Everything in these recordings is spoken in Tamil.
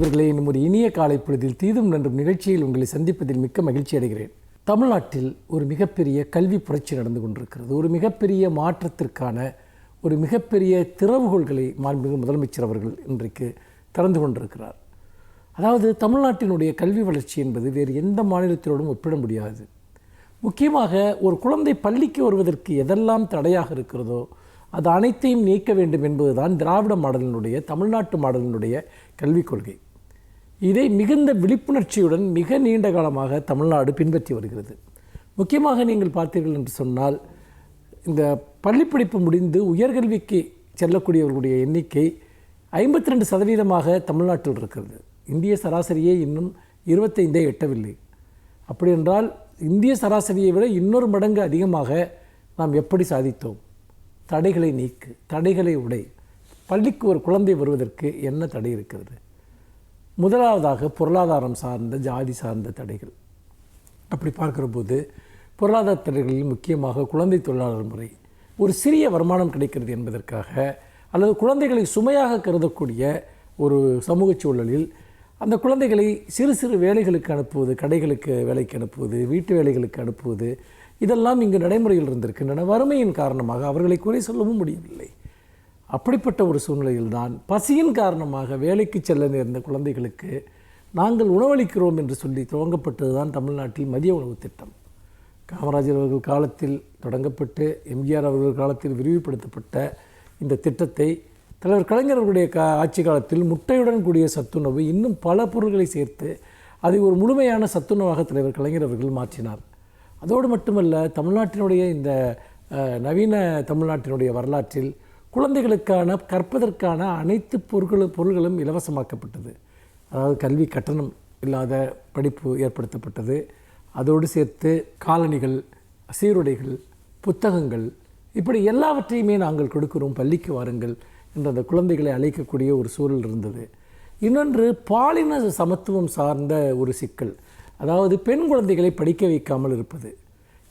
நண்பர்களே, இன்னும் ஒரு இனிய காலை பொழுதில் தீதும் நன்றும் நிகழ்ச்சியில் உங்களை சந்திப்பதில் மிக்க மகிழ்ச்சி அடைகிறேன். தமிழ்நாட்டில் ஒரு மிகப்பெரிய கல்வி புரட்சி நடந்து கொண்டிருக்கிறது. ஒரு மிகப்பெரிய மாற்றத்திற்கான ஒரு மிகப்பெரிய திறவுகோள்களை மாண்புமிகு முதலமைச்சர் அவர்கள் இன்றைக்கு திறந்து கொண்டிருக்கிறார். அதாவது தமிழ்நாட்டினுடைய கல்வி வளர்ச்சி என்பது வேறு எந்த மாநிலத்தினோடும் ஒப்பிட முடியாது. முக்கியமாக ஒரு குழந்தை பள்ளிக்கு வருவதற்கு எதெல்லாம் தடையாக இருக்கிறதோ அது அனைத்தையும் நீக்க வேண்டும் என்பதுதான் திராவிட மாடலினுடைய, தமிழ்நாட்டு மாடலினுடைய கல்விக் கொள்கை. இதை மிகுந்த விழிப்புணர்ச்சியுடன் மிக நீண்ட காலமாக தமிழ்நாடு பின்பற்றி வருகிறது. முக்கியமாக நீங்கள் பார்த்தீர்கள் என்று சொன்னால், இந்த பள்ளிப்படிப்பு முடிந்து உயர்கல்விக்கு செல்லக்கூடியவர்களுடைய எண்ணிக்கை 52% தமிழ்நாட்டில் இருக்கிறது. இந்திய சராசரியே இன்னும் 25 எட்டவில்லை. அப்படி என்றால் இந்திய சராசரியை விட இன்னொரு மடங்கு அதிகமாக நாம் எப்படி சாதித்தோம்? தடைகளை நீக்கு, தடைகளை உடை. பள்ளிக்கு ஒரு குழந்தை வருவதற்கு என்ன தடை இருக்கிறது? முதலாவதாக பொருளாதாரம் சார்ந்த, ஜாதி சார்ந்த தடைகள். அப்படி பார்க்கிற போது பொருளாதார தடைகளில் முக்கியமாக குழந்தை தொழிலாளர் முறை. ஒரு சிறிய வருமானம் கிடைக்கிறது என்பதற்காக அல்லது குழந்தைகளை சுமையாக கருதக்கூடிய ஒரு சமூக சூழலில் அந்த குழந்தைகளை சிறு சிறு வேலைகளுக்கு அனுப்புவது, கடைகளுக்கு வேலைக்கு அனுப்புவது, வீட்டு வேலைகளுக்கு அனுப்புவது, இதெல்லாம் இங்கு நடைமுறையில் இருந்திருக்கின்றன. வறுமையின் காரணமாக அவர்களை குறை சொல்லவும் முடியவில்லை. அப்படிப்பட்ட ஒரு சூழ்நிலையில்தான் பசியின் காரணமாக வேலைக்கு செல்ல நேர்ந்த குழந்தைகளுக்கு நாங்கள் உணவளிக்கிறோம் என்று சொல்லி துவங்கப்பட்டது தான் தமிழ்நாட்டில் மதிய உணவு திட்டம். காமராஜர் அவர்கள் காலத்தில் தொடங்கப்பட்டு எம்ஜிஆர் அவர்கள் காலத்தில் விரிவுபடுத்தப்பட்ட இந்த திட்டத்தை தலைவர் கலைஞர் அவர்களுடைய ஆட்சி காலத்தில் முட்டையுடன் கூடிய சத்துணவு, இன்னும் பல பொருட்களை சேர்த்து அதை ஒரு முழுமையான சத்துணவாக தலைவர் கலைஞர் அவர்கள் மாற்றினார். அதோடு மட்டுமல்ல, தமிழ்நாட்டினுடைய இந்த நவீன தமிழ்நாட்டினுடைய வரலாற்றில் குழந்தைகளுக்கான கற்பதற்கான அனைத்து பொருள்களும் இலவசமாக்கப்பட்டது. அதாவது கல்வி கட்டணம் இல்லாத படிப்பு ஏற்படுத்தப்பட்டது. அதோடு சேர்த்து காலணிகள், சீருடைகள், புத்தகங்கள், இப்படி எல்லாவற்றையுமே நாங்கள் கொடுக்கிறோம், பள்ளிக்கு வாருங்கள் என்ற அந்த குழந்தைகளை அழைக்கக்கூடிய ஒரு சூழல் இருந்தது. இன்னொன்று பாலின சமத்துவம் சார்ந்த ஒரு சிக்கல். அதாவது பெண் குழந்தைகளை படிக்க வைக்காமல் இருப்பது.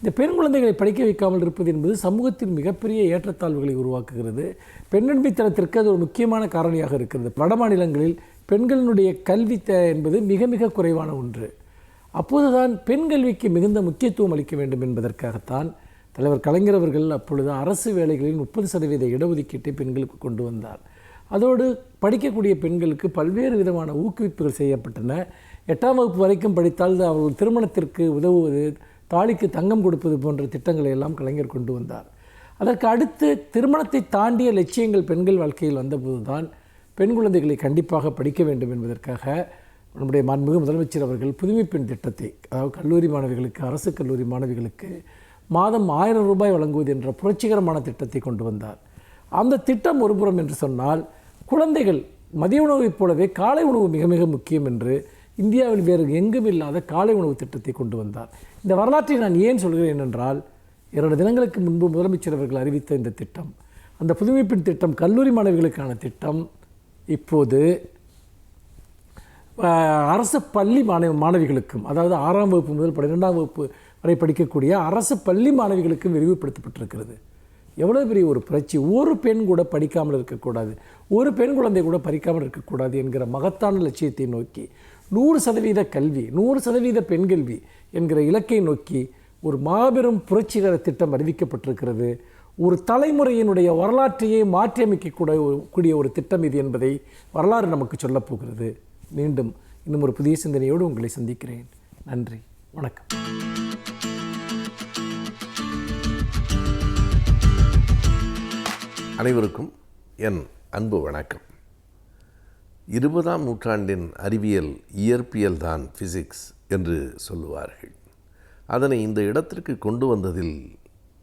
இந்த பெண் குழந்தைகளை படிக்க வைக்காமல் இருப்பது என்பது சமூகத்தில் மிகப்பெரிய ஏற்றத்தாழ்வுகளை உருவாக்குகிறது. பெண்ணடிமைத்தனத்திற்கு அது ஒரு முக்கியமான காரணியாக இருக்கிறது. வட மாநிலங்களில் பெண்களினுடைய கல்வி என்பது மிக மிக குறைவான ஒன்று. அப்போதுதான் பெண் கல்விக்கு மிகுந்த முக்கியத்துவம் அளிக்க வேண்டும் என்பதற்காகத்தான் தலைவர் கலைஞர் அவர்கள் அப்பொழுது அரசு வேலைகளில் 30% இடஒதுக்கீட்டை பெண்களுக்கு கொண்டு வந்தார். அதோடு படிக்கக்கூடிய பெண்களுக்கு பல்வேறு விதமான ஊக்குவிப்புகள் செய்யப்பட்டன. 8ஆம் வகுப்பு வரைக்கும் படித்தால் அவர்கள் திருமணத்திற்கு உதவுவது, தாலிக்கு தங்கம் கொடுப்பது போன்ற திட்டங்களை எல்லாம் கலைஞர் கொண்டு வந்தார். அதற்கு அடுத்து திருமணத்தை தாண்டிய லட்சியங்கள் பெண்கள் வாழ்க்கையில் வந்தபோது தான் பெண் குழந்தைகளை கண்டிப்பாக படிக்க வேண்டும் என்பதற்காக நம்முடைய மாண்புமிகு முதலமைச்சர் அவர்கள் புதுமை பெண் திட்டத்தை, அதாவது கல்லூரி மாணவிகளுக்கு, அரசு கல்லூரி மாணவிகளுக்கு மாதம் 1000 ரூபாய் வழங்குவது என்ற புரட்சிகரமான திட்டத்தை கொண்டு வந்தார். அந்த திட்டம் ஒருபுறம் என்று சொன்னால், குழந்தைகள் மதிய உணவைப் போலவே காலை உணவு மிக மிக முக்கியம் என்று இந்தியாவில் வேறு எங்கும் இல்லாத காலை உணவு திட்டத்தை கொண்டு வந்தார். இந்த வரலாற்றை நான் ஏன் சொல்கிறேன் என்றால், 2 தினங்களுக்கு முன்பு முதலமைச்சர் அவர்கள் அறிவித்த இந்த திட்டம், அந்த புதுமை பெண் திட்டம், கல்லூரி மாணவிகளுக்கான திட்டம், இப்போது அரசு பள்ளி மாணவிகளுக்கும், அதாவது 6ஆம் வகுப்பு முதல் 12ஆம் வகுப்பு வரை படிக்கக்கூடிய அரசு பள்ளி மாணவிகளுக்கும் விரிவுபடுத்தப்பட்டிருக்கிறது. எவ்வளோ பெரிய ஒரு புரட்சி! ஒரு பெண் கூட படிக்காமல் இருக்கக்கூடாது, ஒரு பெண் குழந்தை கூட படிக்காமல் இருக்கக்கூடாது என்கிற மகத்தான லட்சியத்தை நோக்கி 100% கல்வி, 100% பெண் கல்வி என்கிற இலக்கை நோக்கி ஒரு மாபெரும் புரட்சிகர திட்டம் அறிவிக்கப்பட்டிருக்கிறது. ஒரு தலைமுறையினுடைய வரலாற்றையே மாற்றியமைக்கக்கூடிய ஒரு திட்டம் இது என்பதை வரலாறு நமக்கு சொல்லப்போகிறது. மீண்டும் இன்னும் ஒரு புதிய சிந்தனையோடு உங்களை சந்திக்கிறேன். நன்றி, வணக்கம். அனைவருக்கும் என் அன்பு வணக்கம். 20ஆம் நூற்றாண்டின் அறிவியல் இயற்பியல் தான் ஃபிசிக்ஸ் என்று சொல்லுவார்கள். அதனை இந்த இடத்திற்கு கொண்டு வந்ததில்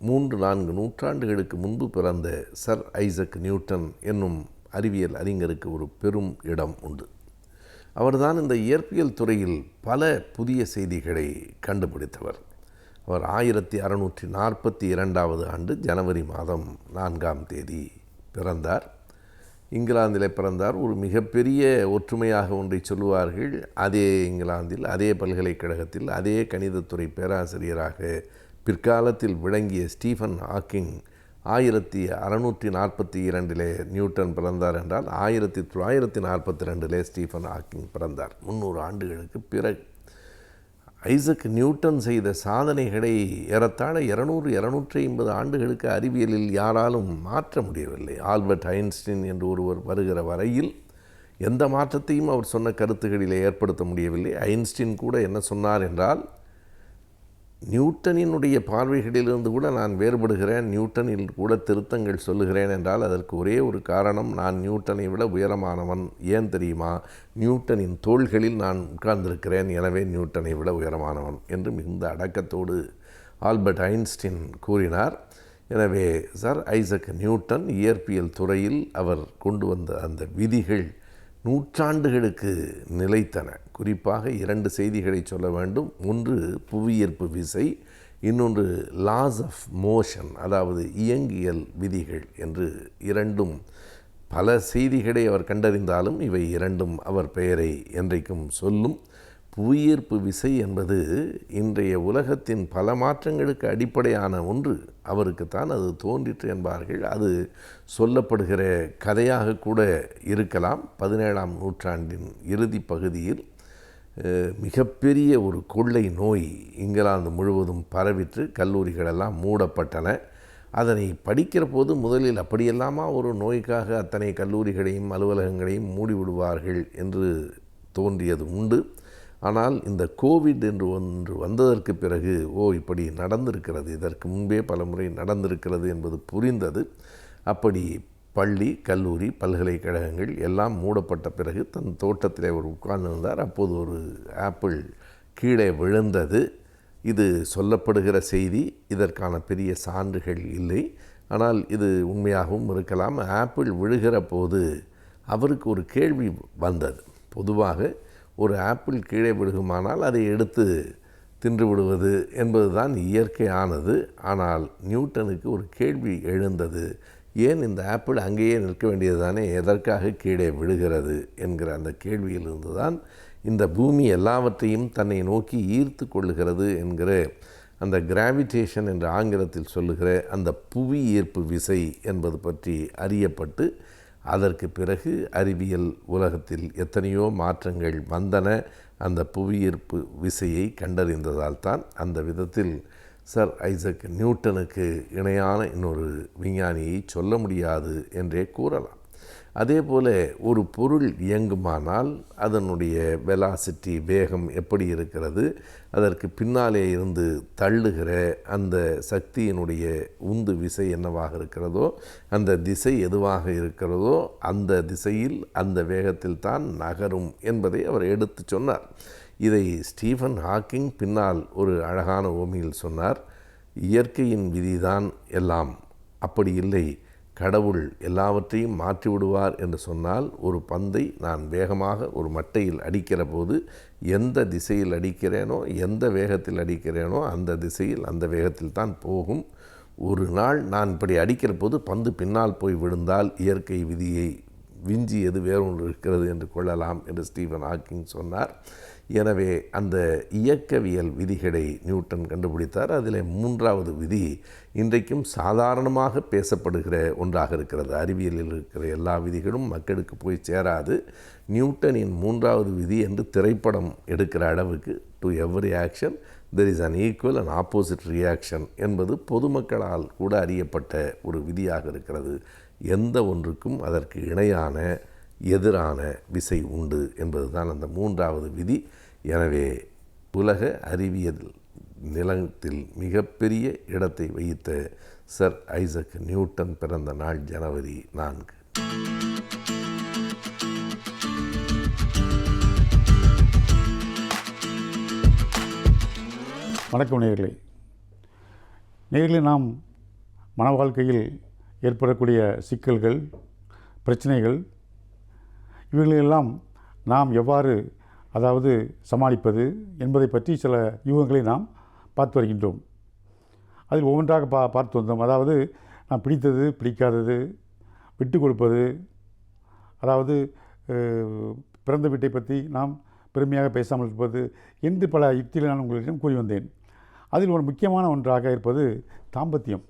3-4 நூற்றாண்டுகளுக்கு முன்பு பிறந்த சர் ஐசக் நியூட்டன் என்னும் அறிவியல் அறிஞருக்கு ஒரு பெரும் இடம் உண்டு. அவர்தான் இந்த இயற்பியல் துறையில் பல புதிய செய்திகளை கண்டுபிடித்தவர். அவர் 1642 ஆண்டு ஜனவரி மாதம் 4ஆம் தேதி பிறந்தார். இங்கிலாந்தில் பிறந்தார். ஒரு மிகப்பெரிய ஒற்றுமையாக ஒன்றை சொல்லுவார்கள். அதே இங்கிலாந்தில், அதே பல்கலைக்கழகத்தில், அதே கணிதத்துறை பேராசிரியராக பிற்காலத்தில் விளங்கிய ஸ்டீஃபன் ஹாக்கிங் 1642 நியூட்டன் பிறந்தார் என்றால் 1942 ஸ்டீஃபன் ஹாக்கிங் பிறந்தார். 300 ஆண்டுகளுக்கு பிறகு. ஐசக் நியூட்டன் செய்த சாதனைகளை ஏறத்தாழ 200-250 ஆண்டுகளுக்கு அறிவியலில் யாராலும் மாற்ற முடியவில்லை. ஆல்பர்ட் ஐன்ஸ்டீன் என்று ஒருவர் வருகிற வரையில் எந்த மாற்றத்தையும் அவர் சொன்ன கருத்துக்களிலே ஏற்படுத்த முடியவில்லை. ஐன்ஸ்டீன் கூட என்ன சொன்னார் என்றால், நியூட்டனினுடைய பார்வைகளிலிருந்து கூட நான் வேறுபடுகிறேன், நியூட்டனில் கூட திருத்தங்கள் சொல்லுகிறேன் என்றால் அதற்கு ஒரே ஒரு காரணம், நான் நியூட்டனை விட உயரமானவன். ஏன் தெரியுமா? நியூட்டனின் தோள்களில் நான் உட்கார்ந்திருக்கிறேன், எனவே நியூட்டனை விட உயரமானவன் என்று மிகுந்த அடக்கத்தோடு ஆல்பர்ட் ஐன்ஸ்டீன் கூறினார். எனவே சர் ஐசக் நியூட்டன் இயற்பியல் துறையில் அவர் கொண்டு வந்த அந்த விதிகள் நூற்றாண்டுகளுக்கு நிலைத்தன. குறிப்பாக 2 செய்திகளை சொல்ல வேண்டும். ஒன்று புவியீர்ப்பு விசை, இன்னொன்று லாஸ் ஆஃப் மோஷன், அதாவது இயங்கியல் விதிகள் என்று 2ம் பல செய்திகளை அவர் கண்டறிந்தாலும் இவை 2ம் அவர் பெயரை என்றைக்கும் சொல்லும். புவியீர்ப்பு விசை என்பது இன்றைய உலகத்தின் பல மாற்றங்களுக்கு அடிப்படையான ஒன்று. அவருக்குத்தான் அது தோன்றிற்று என்பார்கள். அது சொல்லப்படுகிற கதையாக கூட இருக்கலாம். 17ஆம் நூற்றாண்டின் இறுதி பகுதியில் மிகப்பெரிய ஒரு கொள்ளை நோய் இங்கிலாந்து முழுவதும் பரவிற்று. கல்லூரிகளெல்லாம் மூடப்பட்டன. அதனை படிக்கிற போது முதலில் அப்படியெல்லாமா ஒரு நோய்க்காக அத்தனை கல்லூரிகளையும் அலுவலகங்களையும் மூடிவிடுவார்கள் என்று தோன்றியது உண்டு. ஆனால் இந்த கோவிட் என்று ஒன்று வந்ததற்கு பிறகு இப்படி நடந்திருக்கிறது, இதற்கு முன்பே பலமுறை நடந்திருக்கிறது என்பது புரிந்தது. அப்படி பள்ளி, கல்லூரி, பல்கலைக்கழகங்கள் எல்லாம் மூடப்பட்ட பிறகு தன் தோட்டத்தில் அவர் உட்கார்ந்திருந்தார். அப்போது ஒரு ஆப்பிள் கீழே விழுந்தது. இது சொல்லப்படுகிற செய்தி, இதற்கான பெரிய சான்றுகள் இல்லை. ஆனால் இது உண்மையாகவும் இருக்கலாம். ஆப்பிள் விழுகிற போது அவருக்கு ஒரு கேள்வி வந்தது. பொதுவாக ஒரு ஆப்பிள் கீழே விழுகுமானால் அதை எடுத்து தின்று விடுவது என்பதுதான் இயற்கையானது. ஆனால் நியூட்டனுக்கு ஒரு கேள்வி எழுந்தது. ஏன் இந்த ஆப்பிள் அங்கேயே நிற்க வேண்டியது தானே, எதற்காக கீழே விழுகிறது என்கிற அந்த கேள்வியிலிருந்து தான் இந்த பூமி எல்லாவற்றையும் தன்னை நோக்கி ஈர்த்து கொள்ளுகிறது என்கிற அந்த கிராவிடேஷன் என்று ஆங்கிலத்தில் சொல்லுகிற அந்த புவி ஈர்ப்பு விசை என்பது பற்றி அறியப்பட்டு அதற்கு பிறகு அறிவியல் உலகத்தில் எத்தனையோ மாற்றங்கள் வந்தன. அந்த புவியீர்ப்பு விசையை கண்டறிந்ததால் தான் அந்த விதத்தில் சர் ஐசக் நியூட்டனுக்கு இணையான இன்னொரு விஞ்ஞானியை சொல்ல முடியாது என்றே கூறலாம். அதே போல் ஒரு பொருள் இயங்குமானால் அதனுடைய வெலாசிட்டி, வேகம் எப்படி இருக்கிறது, அதற்கு பின்னாலே இருந்து தள்ளுகிற அந்த சக்தியினுடைய உந்து விசை என்னவாக இருக்கிறதோ, அந்த திசை எதுவாக இருக்கிறதோ அந்த திசையில் அந்த வேகத்தில் தான் நகரும் என்பதை அவர் எடுத்து சொன்னார். இதை ஸ்டீஃபன் ஹாக்கிங் பின்னால் ஒரு அழகான உவமையில் சொன்னார். இயற்கையின் விதிதான் எல்லாம், அப்படி இல்லை, கடவுள் எல்லாவற்றையும் மாற்றிவிடுவார் என்று சொன்னால், ஒரு பந்தை நான் வேகமாக ஒரு மட்டையில் அடிக்கிற போது எந்த திசையில் அடிக்கிறேனோ, எந்த வேகத்தில் அடிக்கிறேனோ அந்த திசையில் அந்த வேகத்தில் தான் போகும். ஒரு நாள் நான் இப்படி அடிக்கிற போது பந்து பின்னால் போய் விழுந்தால் இயற்கை விதியை விஞ்சியது வேறொன்று இருக்கிறது என்று கொள்ளலாம் என்று ஸ்டீஃபன் ஹாக்கிங் சொன்னார். எனவே அந்த இயக்கவியல் விதிகளை நியூட்டன் கண்டுபிடித்தார். அதில் 3வது விதி இன்றைக்கும் சாதாரணமாக பேசப்படுகிற ஒன்றாக இருக்கிறது. அறிவியலில் இருக்கிற எல்லா விதிகளும் மக்களுக்கு போய் சேராது. நியூட்டனின் 3வது விதி என்று திரைப்படம் எடுக்கிற அளவுக்கு to every action there is an equal and opposite reaction என்பது பொதுமக்களால் கூட அறியப்பட்ட ஒரு விதியாக இருக்கிறது. எந்த ஒன்றுக்கும் அதற்கு இணையான எதிரான விசை உண்டு என்பதுதான் அந்த 3வது விதி. எனவே உலக அறிவியல் நிலத்தில் மிகப்பெரிய இடத்தை வகித்த சர் ஐசக் நியூட்டன் பிறந்த நாள் ஜனவரி 4. வணக்கம் நேயர்களே. நாம் மன வாழ்க்கையில் ஏற்படக்கூடிய சிக்கல்கள், பிரச்சனைகள், இவைகளெல்லாம் நாம் எவ்வாறு சமாளிப்பது என்பதை பற்றி சில யூகங்களை நாம் பார்த்து வருகின்றோம். அதில் ஒவ்வொன்றாக பார்த்து வந்தோம். நாம் பிடித்தது, பிடிக்காதது, விட்டு கொடுப்பது, பிறந்த வீட்டை பற்றி நாம் பெருமையாக பேசாமல் இருப்பது என்று பல யுக்திகளை நான் உங்களிடம் கூறி வந்தேன். அதில் ஒரு முக்கியமான ஒன்றாக இருப்பது தாம்பத்தியம்.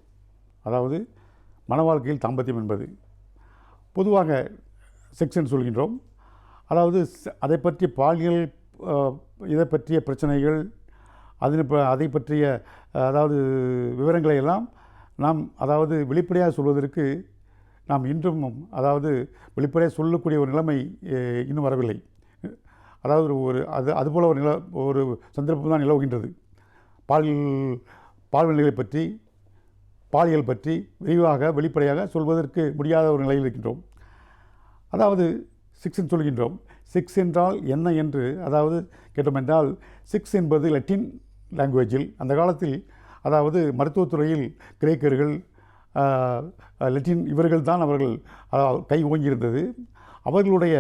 மன வாழ்க்கையில் தாம்பத்தியம் என்பது. பொதுவாக செக்ஸ் என்று சொல்கின்றோம். அதாவது அதை பற்றிய பாலியல் இதை பற்றிய பிரச்சனைகள், அதை பற்றிய அதாவது விவரங்களை எல்லாம் நாம் அதாவது வெளிப்படையாக சொல்வதற்கு நாம் இன்றும் அதாவது வெளிப்படையாக சொல்லக்கூடிய ஒரு நிலைமை இன்னும் வரவில்லை. அதாவது அதுபோல் ஒரு சந்தர்ப்பம் தான் நிலவுகின்றது. பால்வெளிகளை பற்றி, பாலியல் பற்றி விரிவாக வெளிப்படையாக சொல்வதற்கு முடியாத ஒரு நிலையில் இருக்கின்றோம். அதாவது செக்ஸ் என்று சொல்கின்றோம். செக்ஸ் என்றால் என்ன என்று அதாவது கேட்டோம் என்றால், செக்ஸ் என்பது லத்தீன் லாங்குவேஜில் அந்த காலத்தில் அதாவது மருத்துவத்துறையில் கிரேக்கர்கள், லத்தீன் இவர்கள் தான் அவர்கள் கை ஓங்கியிருந்தது. அவர்களுடைய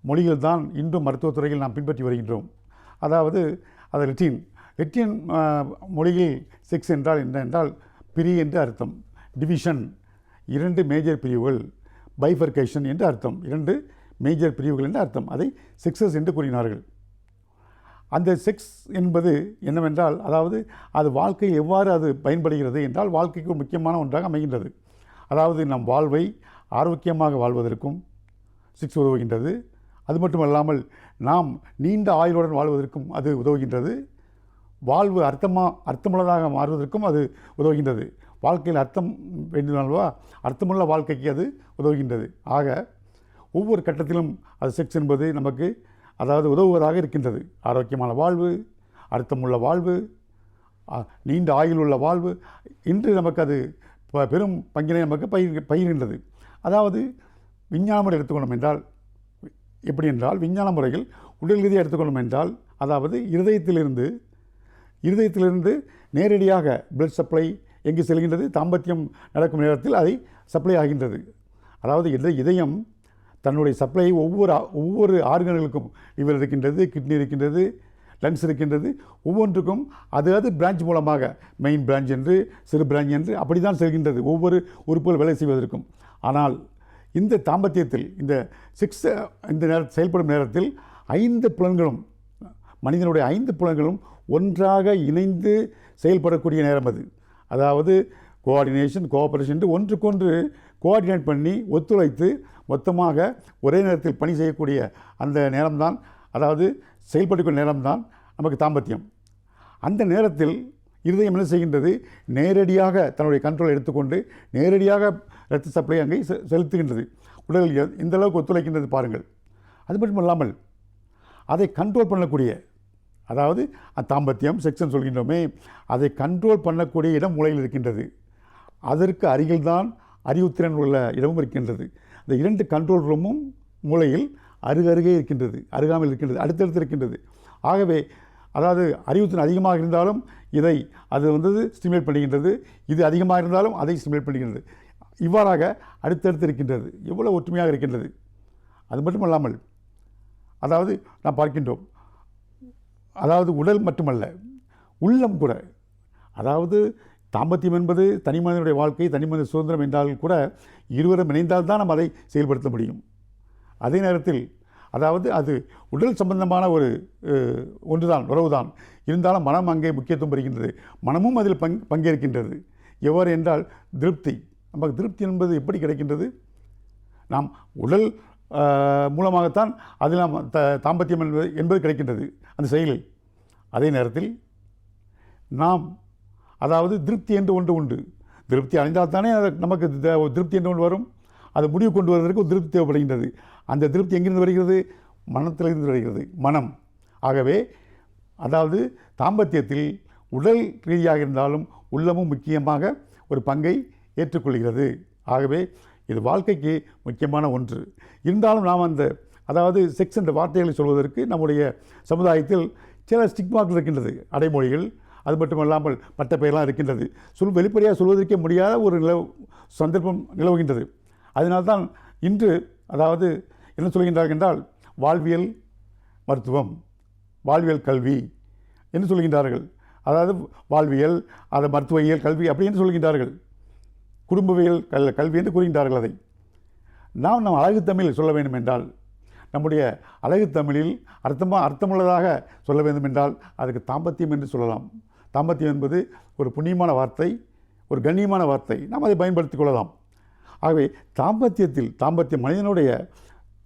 மொழிகள் தான் இன்றும் மருத்துவத்துறையில் நாம் பின்பற்றி வருகின்றோம். அதாவது அது லத்தீன் மொழியில் செக்ஸ் என்றால் என்ன என்றால் பிரி என்று அர்த்தம், டிவிஷன் 2 மேஜர் பிரிவுகள், பைஃபர்கேஷன் என்று அர்த்தம், 2 மேஜர் பிரிவுகள் என்று அர்த்தம். அதை செக்ஸஸ் என்று கூறினார்கள். அந்த செக்ஸ் என்பது என்னவென்றால் அதாவது அது வாழ்க்கையில் எவ்வாறு அது பயன்படுகிறது என்றால் வாழ்க்கைக்கு ஒரு முக்கியமான ஒன்றாக அமைகின்றது. அதாவது நம் வாழ்வை ஆரோக்கியமாக வாழ்வதற்கும் செக்ஸ் உதவுகின்றது. அது மட்டுமல்லாமல் நாம் நீண்ட ஆயுளுடன் வாழ்வதற்கும் அது உதவுகின்றது. வாழ்வு அர்த்தமுள்ளதாக மாறுவதற்கும் அது உதவுகின்றது. வாழ்க்கையில் அர்த்தம் வேண்டுமானவா, அர்த்தமுள்ள வாழ்க்கைக்கு அது உதவுகின்றது. ஆக ஒவ்வொரு கட்டத்திலும் அது செக்ஸ் என்பது நமக்கு அதாவது உதவுவதாக இருக்கின்றது. ஆரோக்கியமான வாழ்வு, அர்த்தமுள்ள வாழ்வு, நீண்ட ஆயுள் உள்ள வாழ்வு இன்று நமக்கு அது பெரும் பங்கினை நமக்கு பகிர்கின்றது. அதாவது விஞ்ஞான முறை எடுத்துக்கொண்டோம் என்றால் எப்படி என்றால், விஞ்ஞான முறையில் உடல் ரீதியாக எடுத்துக்கொண்டோம் என்றால் அதாவது இருதயத்திலிருந்து நேரடியாக பிளட் சப்ளை எங்கு செல்கின்றது, தாம்பத்தியம் நடக்கும் நேரத்தில் அதை சப்ளை ஆகின்றது. அதாவது இதயம் தன்னுடைய சப்ளை ஒவ்வொரு ஆர்கன்களுக்கும் லிவர் இருக்கின்றது, கிட்னி இருக்கின்றது, லங்ஸ் இருக்கின்றது, ஒவ்வொன்றுக்கும் அது பிரான்ச் மூலமாக மெயின் பிரான்ச் என்று சிறு பிரான்ச் என்று அப்படி தான் செல்கின்றது ஒவ்வொரு உறுப்புகள் வேலை செய்வதற்கும். ஆனால் இந்த தாம்பத்தியத்தில் இந்த செக்ஸ் இந்த செயல்படும் நேரத்தில் 5 புலன்களும், மனிதனுடைய 5 புலன்களும் ஒன்றாக இணைந்து செயல்படக்கூடிய நேரம் அது. அதாவது கோஆர்டினேஷன், கோஆபரேஷன் என்று ஒன்றுக்கொன்று கோஆர்டினேட் பண்ணி ஒத்துழைத்து மொத்தமாக ஒரே நேரத்தில் பணி செய்யக்கூடிய அந்த நேரம்தான், அதாவது செயல்படக்கூடிய நேரம்தான் நமக்கு தாம்பத்தியம். அந்த நேரத்தில் இருதயம் என்ன செய்கின்றது, நேரடியாக தன்னுடைய கண்ட்ரோல் எடுத்துக்கொண்டு நேரடியாக இரத்த சப்ளை அங்கே செலுத்துகின்றது. உடல் எந்த அளவுக்கு ஒத்துழைக்கின்றது பாருங்கள். அது மட்டும் இல்லாமல் அதை கண்ட்ரோல் பண்ணக்கூடிய, அதாவது தாம்பத்தியம் செக்ஷன் சொல்கின்றோமே, அதை கண்ட்ரோல் பண்ணக்கூடிய இடம் மூளையில் இருக்கின்றது. அதற்கு அருகில்தான் அறிவுத்திறன் உள்ள இடமும் இருக்கின்றது. இந்த 2 கண்ட்ரோல் ரூமும் மூளையில் அருகருகே இருக்கின்றது, அருகாமல் இருக்கின்றது, அடுத்தடுத்து இருக்கின்றது. ஆகவே அதாவது அறிவுத்திறன் அதிகமாக இருந்தாலும் அது ஸ்டிமுலேட் பண்ணுகின்றது, இது அதிகமாக இருந்தாலும் அதை ஸ்டிமுலேட் பண்ணுகின்றது. இவ்வாறாக அடுத்தடுத்து இருக்கின்றது. எவ்வளோ ஒற்றுமையாக இருக்கின்றது. அது மட்டுமல்லாமல் அதாவது நாம் பார்க்கின்றோம், அதாவது உடல் மட்டுமல்ல உள்ளம் கூட, அதாவது தாம்பத்தியம் என்பது தனி மனிதனுடைய வாழ்க்கை, தனி மனித சுதந்திரம் என்றால் கூட இருவரும் இணைந்தால்தான் நாம் அதை செயல்படுத்த முடியும். அதே நேரத்தில் அதாவது அது உடல் சம்பந்தமான ஒன்றுதான், உறவுதான். இருந்தாலும் மனம் அங்கே முக்கியத்துவம் பெறுகின்றது. மனமும் அதில் பங்கேற்கின்றது. எவ்வாறு என்றால் திருப்தி. நமக்கு திருப்தி என்பது எப்படி கிடைக்கின்றது? நாம் உடல் மூலமாகத்தான் அதில் நாம் தாம்பத்தியம் என்பது கிடைக்கின்றது அந்த செயலில். அதே நேரத்தில் நாம் அதாவது திருப்தி என்று ஒன்று உண்டு. திருப்தி அடைந்தால் தானே நமக்கு திருப்தி என்று ஒன்று வரும். அது முடிவு கொண்டு வருவதற்கு ஒரு திருப்தி தேவைப்படுகின்றது. அந்த திருப்தி எங்கிருந்து வருகிறது? மனத்திலிருந்து வருகிறது, மனம். ஆகவே அதாவது தாம்பத்தியத்தில் உடல் ரீதியாக இருந்தாலும் உள்ளமும் முக்கியமாக ஒரு பங்கை ஏற்றுக்கொள்கிறது. ஆகவே இது வாழ்க்கைக்கு முக்கியமான ஒன்று. இருந்தாலும் நாம் அதாவது செக்ஸ் என்ற வார்த்தைகளை சொல்வதற்கு நம்முடைய சமுதாயத்தில் சில ஸ்டிக்மாக்கள் இருக்கின்றது, அடைமொழிகள். அது மட்டுமல்லாமல் பட்ட பெயரெலாம் இருக்கின்றது. வெளிப்படையாக சொல்வதற்கே முடியாத ஒரு சந்தர்ப்பம் நிலவுகின்றது. அதனால்தான் இன்று அதாவது என்ன சொல்கின்றார்கள் என்றால் வாழ்வியல் மருத்துவம், வாழ்வியல் கல்வி என்று சொல்கின்றார்கள். அதாவது வாழ்வியல், அதை மருத்துவவியல் கல்வி அப்படி என்று சொல்கின்றார்கள். குடும்பவியல் கல்வி என்று கூறுகின்றார்கள். அதை நாம் அழகு தமிழில் சொல்ல வேண்டும் என்றால், நம்முடைய அழகு தமிழில் அர்த்தமுள்ளதாக சொல்ல வேண்டும் என்றால் அதுக்கு தாம்பத்தியம் என்று சொல்லலாம். தாம்பத்தியம் என்பது ஒரு புண்ணியமான வார்த்தை, ஒரு கண்ணியமான வார்த்தை. நாம் அதை பயன்படுத்திக் கொள்ளலாம். ஆகவே தாம்பத்தியம் மனிதனுடைய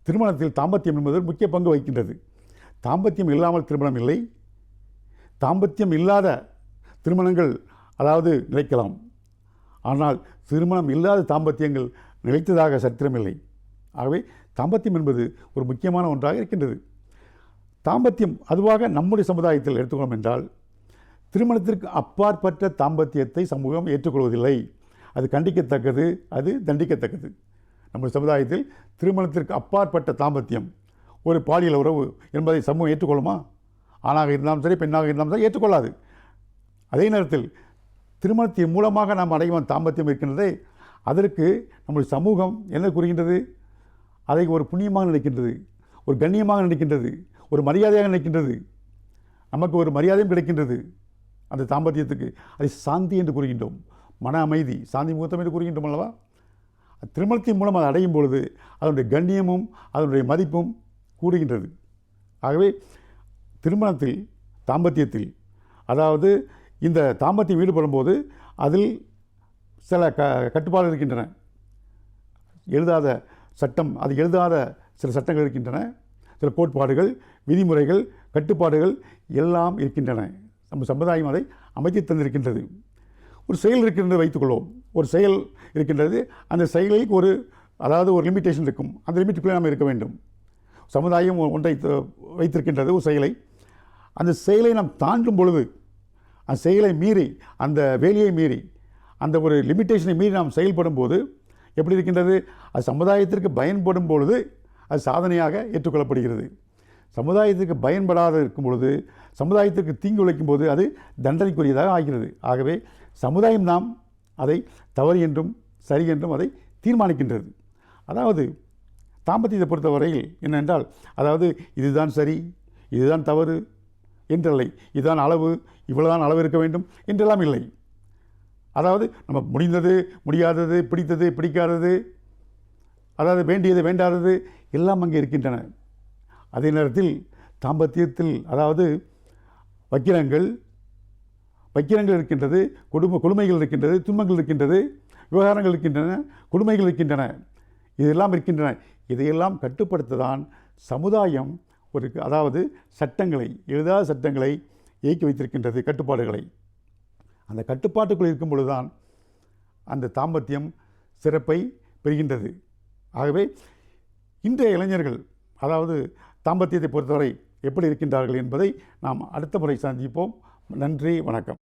திருமணத்தில் தாம்பத்தியம் என்பது முக்கிய பங்கு வகிக்கின்றது. தாம்பத்தியம் இல்லாமல் திருமணம் இல்லை. தாம்பத்தியம் இல்லாத திருமணங்கள் அதாவது நிலைக்கலாம். ஆனால் திருமணம் இல்லாத தாம்பத்தியங்கள் நிலைத்ததாக சரித்திரமில்லை. ஆகவே தாம்பத்தியம் என்பது ஒரு முக்கியமான ஒன்றாக இருக்கின்றது. தாம்பத்தியம் அதுவாக நம்முடைய சமுதாயத்தில் எடுத்துக்கொள்ளும் என்றால், திருமணத்திற்கு அப்பாற்பட்ட தாம்பத்தியத்தை சமூகம் ஏற்றுக்கொள்வதில்லை. அது கண்டிக்கத்தக்கது, அது தண்டிக்கத்தக்கது. நம்முடைய சமுதாயத்தில் திருமணத்திற்கு அப்பாற்பட்ட தாம்பத்தியம், ஒரு பாலியல் உறவு என்பதை சமூகம் ஏற்றுக்கொள்ளுமா? ஆணாக இருந்தாலும் சரி, பெண்ணாக இருந்தாலும் சரி ஏற்றுக்கொள்ளாது. அதே நேரத்தில் திருமணத்தின் மூலமாக நாம் அடையும் தாம்பத்தியம் இருக்கின்றதே, அதற்கு நம்முடைய சமூகம் என்ன கூறுகின்றது? அதை ஒரு புண்ணியமாக நினைக்கின்றது, ஒரு கண்ணியமாக நினைக்கின்றது, ஒரு மரியாதையாக நினைக்கின்றது. நமக்கு ஒரு மரியாதையும் கிடைக்கின்றது அந்த தாம்பத்தியத்துக்கு. அதை சாந்தி என்று கூறுகின்றோம். மன அமைதி, சாந்தி முகூர்த்தம் என்று கூறுகின்றோம் அல்லவா? திருமணத்தின் மூலம் அதை அடையும் பொழுது அதனுடைய கண்ணியமும் அதனுடைய மதிப்பும் கூடுகின்றது. ஆகவே திருமணத்தில், தாம்பத்தியத்தில், அதாவது இந்த தாம்பத்தியம் ஈடுபடும் போது அதில் சில கட்டுப்பாடுகள் இருக்கின்றன. எழுதாத சட்டம், அது எழுதாத சில சட்டங்கள் இருக்கின்றன, சில கோட்பாடுகள், விதிமுறைகள், கட்டுப்பாடுகள் எல்லாம் இருக்கின்றன. நம்ம சமுதாயம் அதை அமைத்து தந்திருக்கின்றது. ஒரு செயல் இருக்கின்றது வைத்துக்கொள்வோம். ஒரு செயல் இருக்கின்றது, அந்த செயலுக்கு ஒரு லிமிட்டேஷன் இருக்கும். அந்த லிமிட்டுக்குள்ளே நாம் இருக்க வேண்டும். சமுதாயம் ஒன்றை வைத்திருக்கின்றது, ஒரு செயலை. அந்த செயலை நாம் தாண்டும் பொழுது, அந்த செயலை மீறி, அந்த வேலையை மீறி, அந்த ஒரு லிமிட்டேஷனை மீறி நாம் செயல்படும் போது எப்படி இருக்கின்றது? அது சமுதாயத்திற்கு பயன்படும் பொழுது அது சாதனையாக ஏற்றுக்கொள்ளப்படுகிறது. சமுதாயத்திற்கு பயன்படாத இருக்கும் பொழுது, சமுதாயத்திற்கு தீங்கு விளைக்கும் போது அது தண்டனைக்குரியதாக ஆகிறது. ஆகவே சமுதாயம் நாம் அதை தவறு என்றும் சரி என்றும் அதை தீர்மானிக்கின்றது. அதாவது தாம்பத்தியத்தை பொறுத்தவரையில் என்னென்றால், இதுதான் சரி, இதுதான் தவறு என்றில்லை, இதுதான் அளவு, இவ்வளவுதான் அளவு இருக்க வேண்டும் என்றெல்லாம் இல்லை. நம்ம முடிந்தது, முடியாதது, பிடித்தது, பிடிக்காதது, வேண்டியது, வேண்டாதது எல்லாம் அங்கே இருக்கின்றன. அதே நேரத்தில் தாம்பத்தியத்தில் வக்கிரங்கள் இருக்கின்றது, கொடுமைகள் இருக்கின்றது, துன்பங்கள் இருக்கின்றது, விவகாரங்கள் இருக்கின்றன, கொடுமைகள் இருக்கின்றன, இதெல்லாம் இருக்கின்றன. இதையெல்லாம் கட்டுப்படுத்ததான் சமுதாயம் சட்டங்களை, எழுதாத சட்டங்களை இயக்கி வைத்திருக்கின்றது, கட்டுப்பாடுகளை. அந்த கட்டுப்பாட்டுக்குள் இருக்கும் பொழுதுதான் அந்த தாம்பத்தியம் சிறப்பை பெறுகின்றது. ஆகவே இன்றைய இளைஞர்கள் தாம்பத்தியத்தை பொறுத்தவரை எப்படி இருக்கின்றார்கள் என்பதை நாம் அடுத்த முறை சந்திப்போம். நன்றி, வணக்கம்.